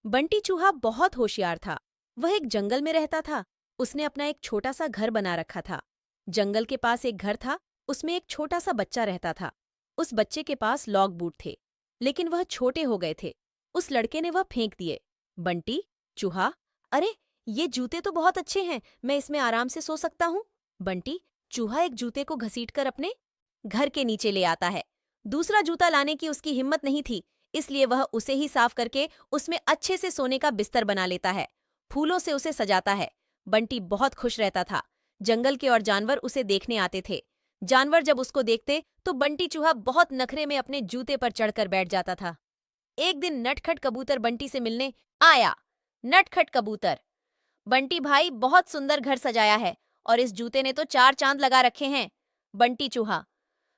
बंटी चूहा बहुत होशियार था। वह एक जंगल में रहता था। उसने अपना एक छोटा सा घर बना रखा था। जंगल के पास एक घर था। उसमें एक छोटा सा बच्चा रहता था। उस बच्चे के पास लॉग बूट थे, लेकिन वह छोटे हो गए थे। उस लड़के ने वह फेंक दिए। बंटी चूहा, अरे ये जूते तो बहुत अच्छे हैं, मैं इसमें आराम से सो सकता हूँ। बंटी चूहा एक जूते को घसीटकर अपने घर के नीचे ले आता है। दूसरा जूता लाने की उसकी हिम्मत नहीं थी, इसलिए वह उसे ही साफ करके उसमें अच्छे से सोने का बिस्तर बना लेता है। फूलों से उसे सजाता है। बंटी बहुत खुश रहता था। जंगल के और जानवर उसे देखने आते थे। जानवर जब उसको देखते तो बंटी चूहा बहुत नखरे में अपने जूते पर चढ़कर बैठ जाता था। एक दिन नटखट कबूतर बंटी से मिलने आया। नटखट कबूतर, बंटी भाई बहुत सुंदर घर सजाया है और इस जूते ने तो 4 चांद लगा रखे हैं। बंटी चूहा,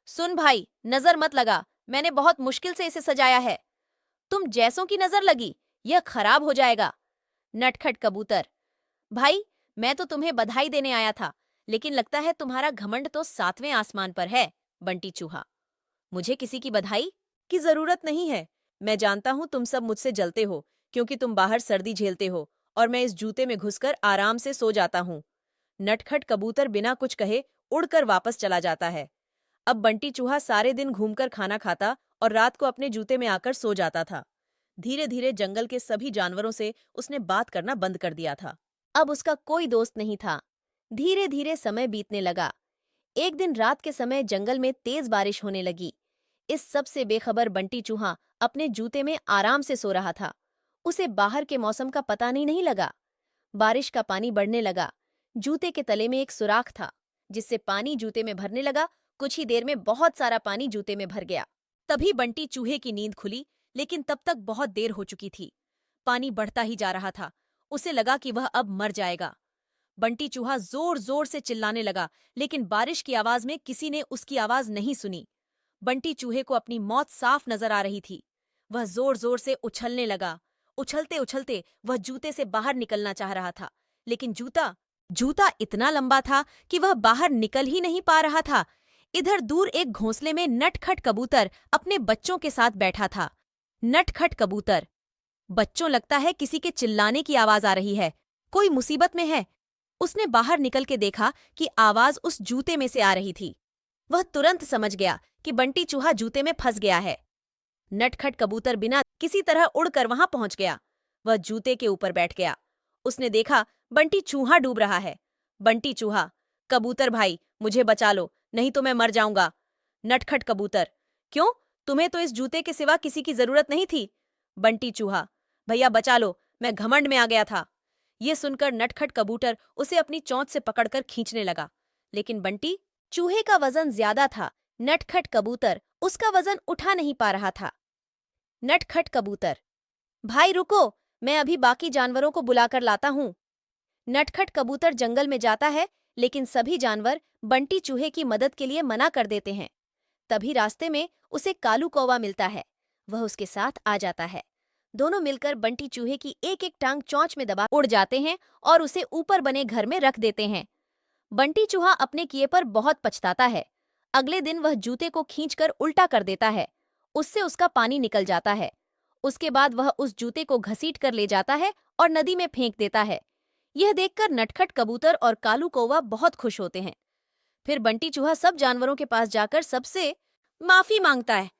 सुन भाई, नजर मत लगा, मैंने बहुत मुश्किल से इसे सजाया है। तुम जैसों की नजर लगी, यह खराब हो जाएगा। नटखट कबूतर, भाई मैं तो तुम्हें बधाई देने आया था, लेकिन लगता है तुम्हारा घमंड तो 7वें आसमान पर है। बंटी चूहा, मुझे किसी की बधाई की जरूरत नहीं है। मैं जानता हूं तुम सब मुझसे जलते हो, क्योंकि तुम बाहर सर्दी झेलते हो और मैं इस जूते में घुसकर आराम से सो जाता हूं। नटखट कबूतर बिना कुछ कहे उड़कर वापस चला जाता है। अब बंटी चूहा सारे दिन घूमकर खाना खाता और रात को अपने जूते में आकर सो जाता था। धीरे धीरे जंगल के सभी जानवरों से उसने बात करना बंद कर दिया था। अब उसका कोई दोस्त नहीं था। धीरे धीरे समय बीतने लगा। एक दिन रात के समय जंगल में तेज बारिश होने लगी। इस सब से बेखबर बंटी चूहा अपने जूते में आराम से सो रहा था। उसे बाहर के मौसम का पता नहीं लगा। बारिश का पानी बढ़ने लगा। जूते के तले में एक सुराख था, जिससे पानी जूते में भरने लगा। कुछ ही देर में बहुत सारा पानी जूते में भर गया। तभी बंटी चूहे की नींद खुली, लेकिन तब तक बहुत देर हो चुकी थी। पानी बढ़ता ही जा रहा था। उसे लगा कि वह अब मर जाएगा। बंटी चूहा जोर जोर से चिल्लाने लगा, लेकिन बारिश की आवाज में किसी ने उसकी आवाज नहीं सुनी। बंटी चूहे को अपनी मौत साफ नजर आ रही थी। वह जोर जोर से उछलने लगा। उछलते उछलते वह जूते से बाहर निकलना चाह रहा था, लेकिन जूता जूता इतना लंबा था कि वह बाहर निकल ही नहीं पा रहा था। इधर दूर एक घोंसले में नटखट कबूतर अपने बच्चों के साथ बैठा था। नटखट कबूतर, बच्चों, लगता है किसी के चिल्लाने की आवाज आ रही है। कोई मुसीबत में है। उसने बाहर निकल के देखा कि आवाज उस जूते में से आ रही थी। वह तुरंत समझ गया कि बंटी चूहा जूते में फंस गया है। नटखट कबूतर बिना किसी तरह उड़कर वहां पहुंच गया। वह जूते के ऊपर बैठ गया। उसने देखा बंटी चूहा डूब रहा है। बंटी चूहा, कबूतर भाई मुझे बचा लो, नहीं तो मैं मर जाऊंगा। नटखट कबूतर, क्यों, तुम्हें तो इस जूते के सिवा किसी की जरूरत नहीं थी। बंटी चूहा, भैया बचा लो, मैं घमंड में आ गया था। ये सुनकर नटखट कबूतर उसे अपनी चोंच से पकड़कर खींचने लगा, लेकिन बंटी चूहे का वजन ज्यादा था। नटखट कबूतर उसका वजन उठा नहीं पा रहा था। नटखट कबूतर, भाई रुको, मैं अभी बाकी जानवरों को बुलाकर लाता हूँ। नटखट कबूतर जंगल में जाता है, लेकिन सभी जानवर बंटी चूहे की मदद के लिए मना कर देते हैं। तभी रास्ते में उसे कालू कौवा मिलता है। वह उसके साथ आ जाता है। दोनों मिलकर बंटी चूहे की एक एक टांग चोंच में दबा उड़ जाते हैं और उसे ऊपर बने घर में रख देते हैं। बंटी चूहा अपने किए पर बहुत पछताता है। अगले दिन वह जूते को खींचकर उल्टा कर देता है। उससे उसका पानी निकल जाता है। उसके बाद वह उस जूते को घसीट कर ले जाता है और नदी में फेंक देता है। यह देखकर नटखट कबूतर और कालू कौवा बहुत खुश होते हैं। फिर बंटी चूहा सब जानवरों के पास जाकर सबसे माफी मांगता है